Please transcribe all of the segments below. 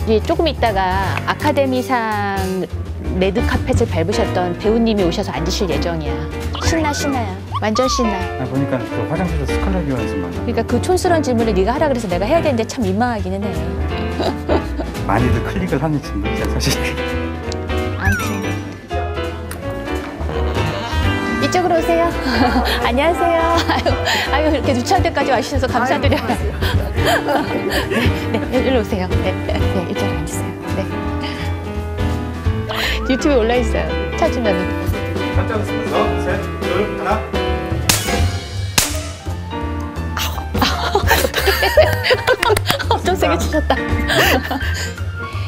예, 조금 있다가 아카데미상 레드카펫을 밟으셨던 배우님이 오셔서 앉으실 예정이야. 신나요. 완전 신나. 보니까 그 화장실에서 스칼렛 요한슨 만나. 그러니까 그 촌스러운 질문을 네가 하라 그래서 내가 해야 되는데 참 민망하기는 해. 많이들 클릭을 하는 질문이야 사실. 아무튼 이쪽으로 오세요. 안녕하세요. 아유 이렇게 누추한 데까지 와주셔서 감사드려요. 네, 일로 오세요. 네, 이쪽으로 앉으세요. 네. 유튜브에 올라 있어요. 찾으면은. 깜짝 놀랐어. 셋, 둘, 하나. 엄청 세게 치셨다.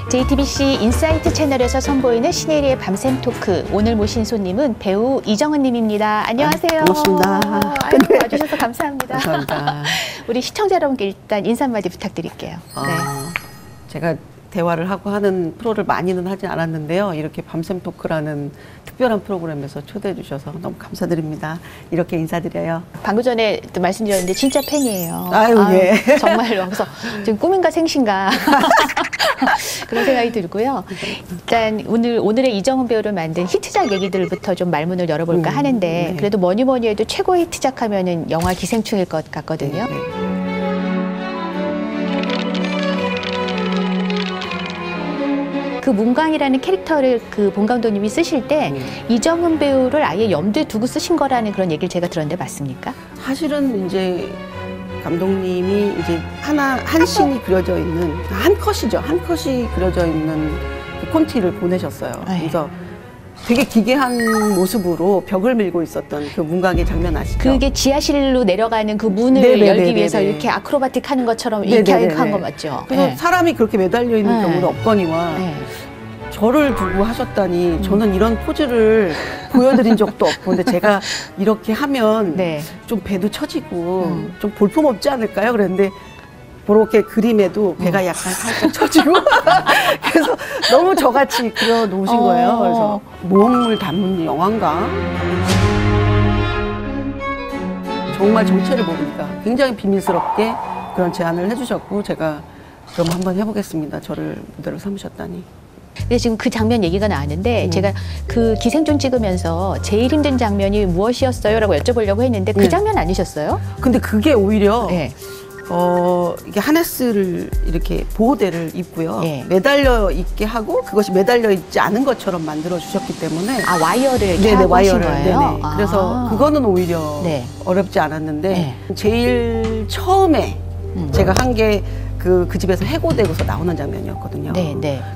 JTBC 인사이트 채널에서 선보이는 신혜리의 밤샘 토크. 오늘 모신 손님은 배우 이정은 님입니다. 안녕하세요. 고맙습니다. 아이고, 와주셔서 감사합니다. 감사합니다. 우리 시청자 여러분께 일단 인사 한마디 부탁드릴게요. 네. 제가 대화를 하고 하는 프로를 많이는 하지 않았는데요. 이렇게 밤샘 토크라는 특별한 프로그램에서 초대해 주셔서 너무 감사드립니다. 이렇게 인사드려요. 방금 전에 또 말씀드렸는데 진짜 팬이에요. 아유, 예. 정말로. 그래서 지금 꿈인가 생신가 그런 생각이 들고요. 일단 오늘의 이정은 배우를 만든 히트작 얘기들부터 좀 말문을 열어볼까 하는데 네. 그래도 뭐니 해도 최고 히트작 하면은 영화 기생충일 것 같거든요. 네. 그 문광이라는 캐릭터를 그 본 감독님이 쓰실 때 이정은 배우를 아예 염두에 두고 쓰신 거라는 그런 얘기를 제가 들었는데 맞습니까? 사실은 이제 감독님이 이제 한 씬이 그려져 있는 한 컷이 그려져 있는 그 콘티를 보내셨어요. 그래서 되게 기괴한 모습으로 벽을 밀고 있었던 그 문광의 장면 아시죠? 그게 지하실로 내려가는 그 문을 열기 위해서 이렇게 아크로바틱 하는 것처럼 이렇게 한 거 맞죠? 그래서 사람이 그렇게 매달려 있는 경우는 없거니와 저를 두고 하셨다니 저는 이런 포즈를 보여드린 적도 없고 근데 제가 이렇게 하면 좀 배도 처지고 좀 볼품없지 않을까요? 그랬는데 그렇게 그림에도 배가 약간 살짝 처지고 그래서 너무 저같이 그려 놓으신 거예요. 그래서 모험을 담은 영화인가? 정말 정체를 모르니까 굉장히 비밀스럽게 그런 제안을 해주셨고 제가 그럼 한번 해보겠습니다. 저를 모델로 삼으셨다니. 근데 지금 그 장면 얘기가 나왔는데 제가 그 기생충 찍으면서 제일 힘든 장면이 무엇이었어요? 라고 여쭤보려고 했는데 그 장면 아니셨어요? 근데 그게 오히려 이게 하네스를 이렇게 보호대를 입고요. 매달려 있게 하고 그것이 매달려 있지 않은 것처럼 만들어 주셨기 때문에 와이어를 이렇게 하고 하신 거예요? 그래서 그거는 오히려 어렵지 않았는데 제일 처음에 제가 한 게 그 집에서 해고되고서 나오는 장면이었거든요.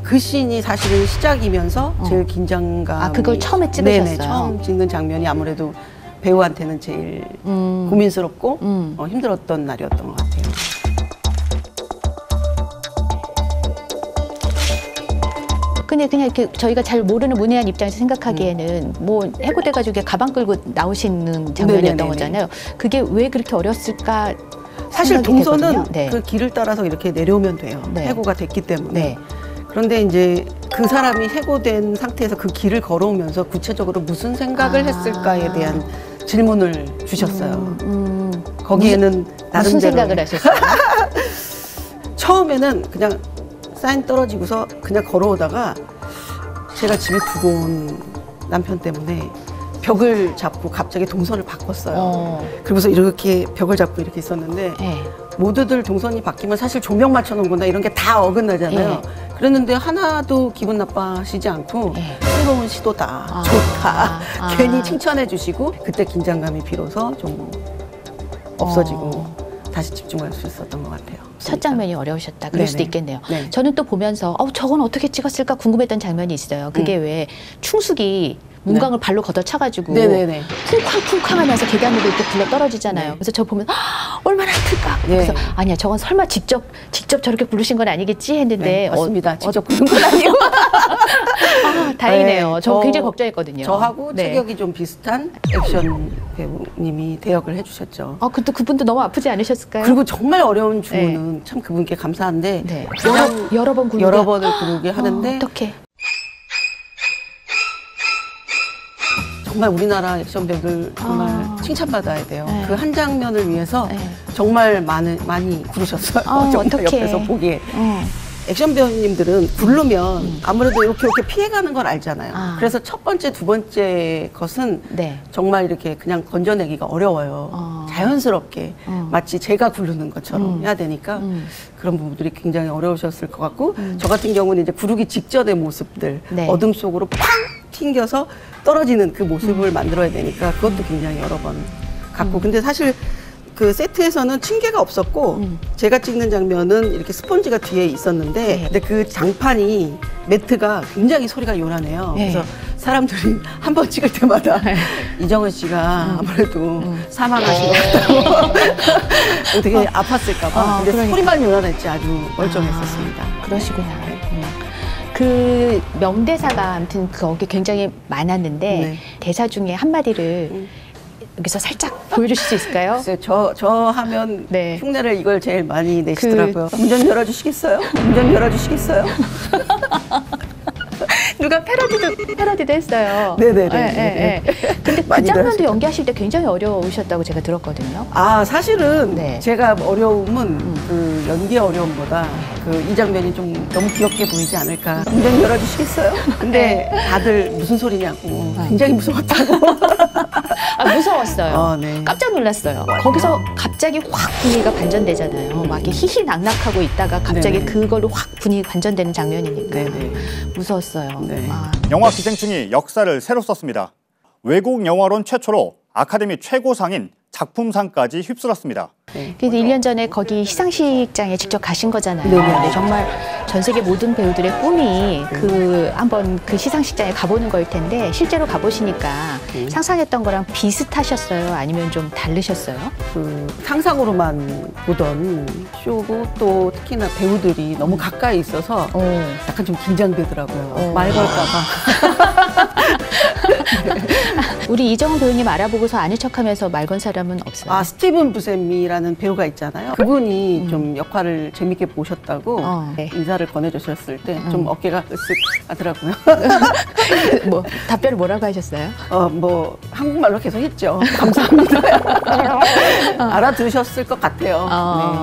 그 씬이 사실은 시작이면서 제일 긴장감. 그걸 처음에 찍으셨어요? 네네, 처음 찍는 장면이 아무래도 배우한테는 제일 고민스럽고 힘들었던 날이었던 것 같아요. 근데 그냥 이렇게 저희가 잘 모르는 문외한 입장에서 생각하기에는 뭐 해고돼가지고 가방 끌고 나오시는 장면이었던 거잖아요. 그게 왜 그렇게 어렸을까? 사실 동선은 그 길을 따라서 이렇게 내려오면 돼요. 해고가 됐기 때문에. 그런데 이제 그 사람이 해고된 상태에서 그 길을 걸어오면서 구체적으로 무슨 생각을 했을까에 대한 질문을 주셨어요. 거기에는 무슨 생각을 하셨어요? 처음에는 그냥 사인 떨어지고서 그냥 걸어오다가 제가 집에 두고 온 남편 때문에 벽을 잡고 갑자기 동선을 바꿨어요. 그러고서 이렇게 벽을 잡고 이렇게 있었는데 모두들 동선이 바뀌면 사실 조명 맞춰놓은거나 이런 게 다 어긋나잖아요. 그랬는데 하나도 기분 나빠하시지 않고 새로운 시도다, 좋다, 괜히 칭찬해 주시고 그때 긴장감이 비로소 좀 없어지고 다시 집중할 수 있었던 것 같아요. 첫 장면이 어려우셨다. 그럴 수도 있겠네요. 저는 또 보면서 저건 어떻게 찍었을까 궁금했던 장면이 있어요. 그게 왜 충숙이 문광을 발로 걷어차가지고 쿵쾅쿵쾅 하면서 계단으로 이렇게 굴러 떨어지잖아요. 그래서 저 보면 얼마나 아플까. 그래서 아니야 저건 설마 직접 저렇게 부르신 건 아니겠지 했는데 맞습니다. 직접 부른 건 아니고 다행이네요. 저 굉장히 걱정했거든요. 저하고 체격이 좀 비슷한 액션 배우님이 대역을 해주셨죠. 근데 그분도 너무 아프지 않으셨을까요? 그리고 정말 어려운 주문은 참 그분께 감사한데 여러 번 여러 번을 부르게 하는데 어떡해. 정말 우리나라 액션 배우들 정말 칭찬받아야 돼요. 그 한 장면을 위해서 정말 많이 부르셨어요. 정말 옆에서 보기에. 액션 배우님들은 굴르면 아무래도 이렇게 피해가는 걸 알잖아요. 그래서 첫 번째, 두 번째 것은 네. 정말 이렇게 그냥 건져내기가 어려워요. 자연스럽게 마치 제가 굴르는 것처럼 해야 되니까 그런 부분들이 굉장히 어려우셨을 것 같고 저 같은 경우는 이제 구르기 직전의 모습들 네. 어둠 속으로 팡 튕겨서 떨어지는 그 모습을 만들어야 되니까 그것도 굉장히 여러 번 갔고 근데 사실 그 세트에서는 층계가 없었고 제가 찍는 장면은 이렇게 스펀지가 뒤에 있었는데 네. 근데 그 장판이 매트가 굉장히 소리가 요란해요. 네. 그래서 사람들이 한 번 찍을 때마다 이정은 씨가 아무래도 사망하신 것 같다고 되게 아팠을까 봐. 근데 그러니까. 소리만 요란했지 아주 멀쩡했었습니다. 그러시구나. 그 명대사가 아무튼 거기 굉장히 많았는데 네. 대사 중에 한마디를 여기서 살짝 보여주실 수 있을까요? 글쎄, 저 하면 네. 흉내를 이걸 제일 많이 내시더라고요. 문좀 열어주시겠어요? 문 좀 열어주시겠어요? 누가 패러디도 했어요. 네네네. 예. 근데 그 많이들 장면도 하시죠. 연기하실 때 굉장히 어려우셨다고 제가 들었거든요. 아 사실은 네. 제가 어려움은 그 연기의 어려움보다 그 이 장면이 좀 너무 귀엽게 보이지 않을까. 문 좀 열어주시겠어요? 근데 다들 무슨 소리냐고 굉장히 무서웠다고. 아, 무서웠어요. 네. 깜짝 놀랐어요. 거기서 갑자기 확 분위기가 반전되잖아요. 막 이렇게 희희낙낙하고 있다가 갑자기 네네. 그걸로 확 분위기 반전되는 장면이니까 네네. 무서웠어요. 네. 아. 영화 기생충이 역사를 새로 썼습니다. 외국 영화론 최초로 아카데미 최고상인 작품상까지 휩쓸었습니다. 그래서 1년 전에 거기 시상식장에 직접 가신 거잖아요. 네네. 근데 정말 전 세계 모든 배우들의 꿈이 그 한번 그 시상식장에 가보는 거일 텐데 실제로 가보시니까 상상했던 거랑 비슷하셨어요? 아니면 좀 다르셨어요? 그 상상으로만 보던 쇼고 또 특히나 배우들이 너무 가까이 있어서 약간 좀 긴장되더라고요. 말 걸까봐. 우리 이정은 배우님 알아보고서 아는 척하면서 말 건 사람은 없어요? 아 스티븐 부셈이라는 배우가 있잖아요. 그분이 좀 역할을 재밌게 보셨다고 네. 인사를 건네주셨을 때 좀 어깨가 으쓱 하더라고요. 뭐 답변을 뭐라고 하셨어요? 뭐 한국말로 계속 했죠. 감사합니다. 알아들으셨을 것 같아요.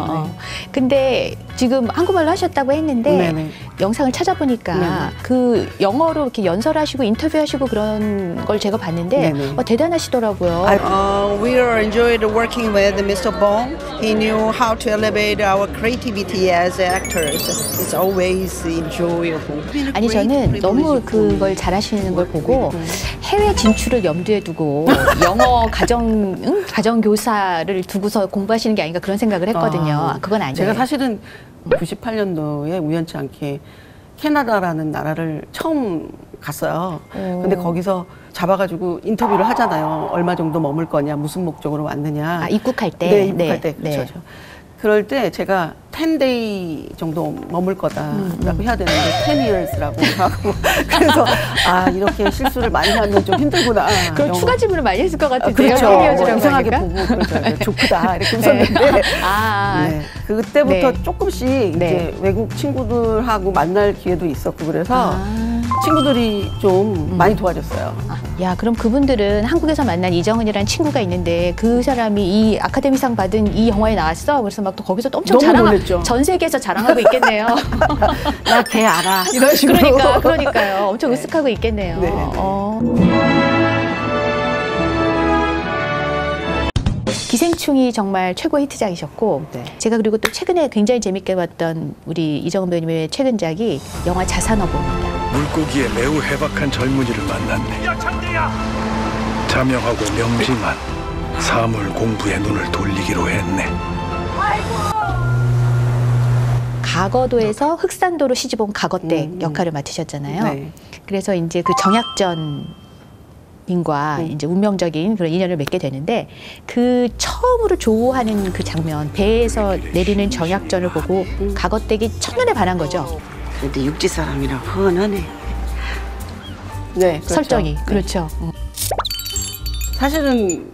네. 근데 지금 한국말로 하셨다고 했는데 네네. 영상을 찾아보니까 네네. 그 영어로 이렇게 연설하시고 인터뷰하시고 그런 걸 제가 봤는데 네네. 대단하시더라고요. We are enjoyed working with Mr. Bong. He knew how to elevate our creativity as actors. It's always enjoyable. 아니 저는 너무 그걸 잘하시는 걸 보고 해외 진출을 염두에 두고 영어 가정 교사를 두고서 공부하시는 게 아닌가 그런 생각을 했거든요. 그건 아니에요. 제가 사실은 98년도에 우연치 않게 캐나다라는 나라를 처음 갔어요. 근데 거기서 잡아가지고 인터뷰를 하잖아요. 얼마 정도 머물 거냐, 무슨 목적으로 왔느냐. 아, 입국할 때? 네, 입국할 때. 네. 그렇죠. 그럴 때 제가 10day 정도 머물 거다라고 해야 되는데 10 years라고 하고 그래서 아 이렇게 실수를 많이 하면 좀 힘들구나. 그럼 추가 질문을 많이 했을 것 같은데요. 그렇죠. 이상하게 보고 그러죠. 좋다 이렇게 웃었는데 네. 그때부터 네. 조금씩 네. 이제 외국 친구들하고 만날 기회도 있었고 그래서 친구들이 좀 많이 도와줬어요. 야, 그럼 그분들은 한국에서 만난 이정은이라는 친구가 있는데 그 사람이 이 아카데미상 받은 이 영화에 나왔어. 그래서 막 또 거기서 또 엄청 너무 놀랬죠. 전 세계에서 자랑하고 있겠네요. 나 걔 알아. 이런 식으로. 그러니까요. 엄청 으쓱하고 있겠네요. 네. 기생충이 정말 최고 히트작이셨고 네. 제가 그리고 또 최근에 굉장히 재밌게 봤던 우리 이정은 배우님의 최근작이 영화 자산어보입니다. 물고기에 매우 해박한 젊은이를 만났네. 자명하고 명심한 사물 공부에 눈을 돌리기로 했네. 가거도에서 흑산도로 시집온 가거댁 역할을 맡으셨잖아요. 네. 그래서 이제 그 정약전인과 이제 운명적인 그런 인연을 맺게 되는데 그 처음으로 조우하는 그 장면, 배에서 내리는 정약전을 보고 가거댁이 첫눈에 반한 거죠. 근데 육지 사람이라 훤하네. 네, 그렇죠. 설정이. 네. 그렇죠. 사실은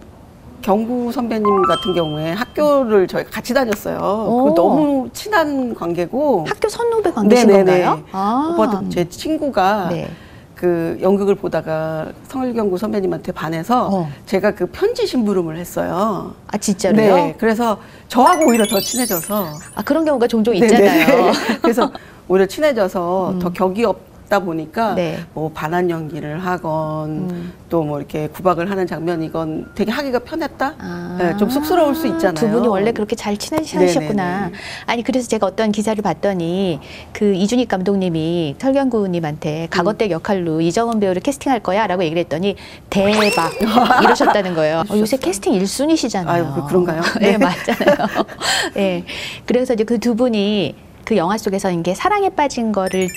경구 선배님 같은 경우에 학교를 저희가 같이 다녔어요. 그 너무 친한 관계고. 학교 선후배 관계신 네네네. 건가요? 아. 오빠도 제 친구가 네. 그 연극을 보다가 성일경구 선배님한테 반해서 제가 그 편지 심부름을 했어요. 아, 진짜로요? 네. 그래서 저하고 오히려 더 친해져서. 아, 그런 경우가 종종 네네. 있잖아요. 그래서 오히려 친해져서 더 격이 없다 보니까 네. 뭐 반한 연기를 하건 또 뭐 이렇게 구박을 하는 장면이건 되게 하기가 편했다? 네, 좀 쑥스러울 수 있잖아요. 두 분이 원래 그렇게 잘 친하셨구나. 네네네. 아니 그래서 제가 어떤 기사를 봤더니 그 이준익 감독님이 설경구님한테 가거댁 역할로 이정은 배우를 캐스팅할 거야 라고 얘기를 했더니 대박 이러셨다는 거예요. 요새 캐스팅 1순위시잖아요. 아유, 그런가요? 네, 맞잖아요. 네. 그래서 이제 그 두 분이 그 영화 속에서 이게 사랑에 빠진 거를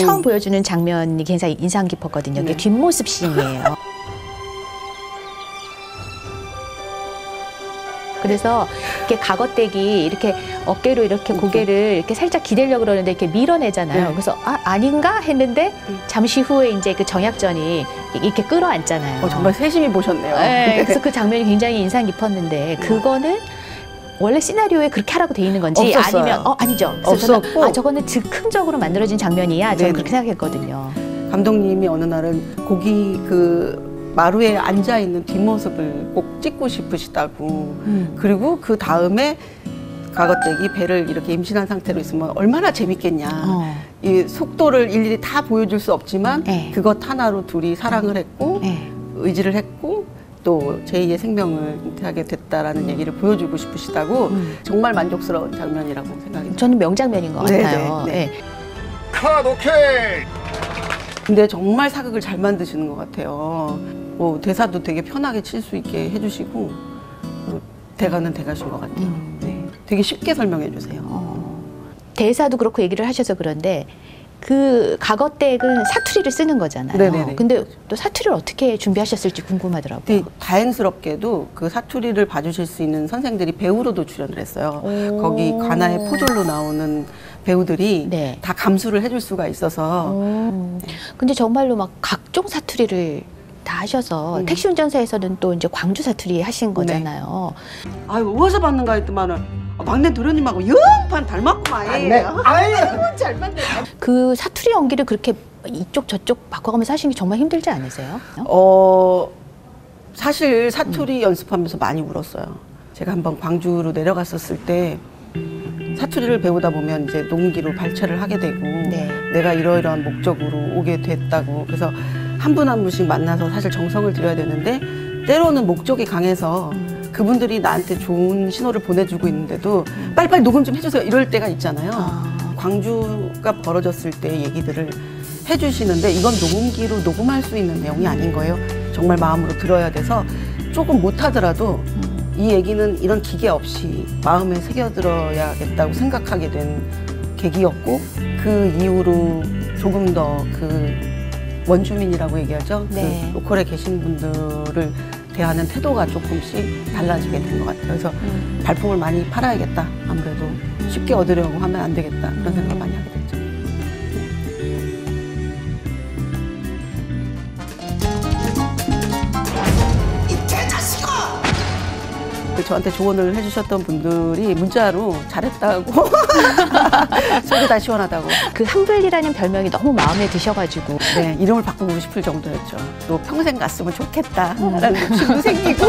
처음 보여주는 장면이 굉장히 인상 깊었거든요. 그게 뒷모습 씬이에요. 그래서 이렇게 가거댁이 이렇게 어깨로 이렇게 고개를 이렇게 살짝 기대려고 그러는데 이렇게 밀어내잖아요. 그래서 아닌가 했는데 잠시 후에 이제 그 정약전이 이렇게 끌어안잖아요. 정말 세심히 보셨네요. 네, 그래서 그 장면이 굉장히 인상 깊었는데 그거는 원래 시나리오에 그렇게 하라고 돼 있는 건지 없었어요. 아니면 아니죠. 그래서 없었고 저는 저거는 즉흥적으로 만들어진 장면이야. 저는 네네. 그렇게 생각했거든요. 감독님이 어느 날은 거기 그 마루에 앉아 있는 뒷모습을 꼭 찍고 싶으시다고. 그리고 그 다음에 가거댁이 배를 이렇게 임신한 상태로 있으면 얼마나 재밌겠냐. 이 속도를 일일이 다 보여줄 수 없지만 네. 그것 하나로 둘이 사랑을 했고 네. 의지를 했고 또 제2의 생명을 잉태하게 됐다라는 얘기를 보여주고 싶으시다고 정말 만족스러운 장면이라고 생각합니다. 저는 명장면인 것 네, 같아요. 네, 네. 네. 컷 오케이. 근데 정말 사극을 잘 만드시는 것 같아요. 뭐 대사도 되게 편하게 칠 수 있게 해주시고 뭐 대가는 대가신 것 같아요. 네. 되게 쉽게 설명해 주세요. 대사도 그렇고 얘기를 하셔서 그런데 그 가거댁은 사투리를 쓰는 거잖아요. 네네네. 근데 또 사투리를 어떻게 준비하셨을지 궁금하더라고요. 근데 다행스럽게도 그 사투리를 봐주실 수 있는 선생들이 배우로도 출연을 했어요. 거기 관아의 포졸로 나오는 배우들이 네. 다 감수를 해줄 수가 있어서 근데 정말로 막 각종 사투리를 다 하셔서 택시 운전사에서는 또 이제 광주 사투리 하신 거잖아요. 아유 어디서 봤는가 했더만은 막내 도련님하고 영판 닮았구만. 아유 잘 맞네. 그 사투리 연기를 그렇게 이쪽 저쪽 바꿔가면서 하시는 게 정말 힘들지 않으세요? 사실 사투리 연습하면서 많이 울었어요. 제가 한번 광주로 내려갔었을 때 사투리를 배우다 보면 이제 농기로 발차를 하게 되고 네. 내가 이러이러한 목적으로 오게 됐다고. 그래서 한 분 한 분씩 만나서 사실 정성을 들여야 되는데 때로는 목적이 강해서 그분들이 나한테 좋은 신호를 보내주고 있는데도 빨리빨리 녹음 좀 해주세요 이럴 때가 있잖아요. 광주가 벌어졌을 때 얘기들을 해주시는데 이건 녹음기로 녹음할 수 있는 내용이 아닌 거예요. 정말 마음으로 들어야 돼서 조금 못하더라도 이 얘기는 이런 기계 없이 마음에 새겨들어야겠다고 생각하게 된 계기였고 그 이후로 조금 더 그 원주민이라고 얘기하죠. 네. 그 로컬에 계신 분들을 대하는 태도가 조금씩 달라지게 된 것 같아요. 그래서 발품을 많이 팔아야겠다. 아무래도 쉽게 얻으려고 하면 안 되겠다. 그런 생각을 많이 하게 됐죠. 저한테 조언을 해주셨던 분들이 문자로 잘했다고 속이 다 시원하다고. 그 한글이라는 별명이 너무 마음에 드셔가지고 네, 이름을 바꾸고 싶을 정도였죠. 또 평생 갔으면 좋겠다라는 욕심도 생기고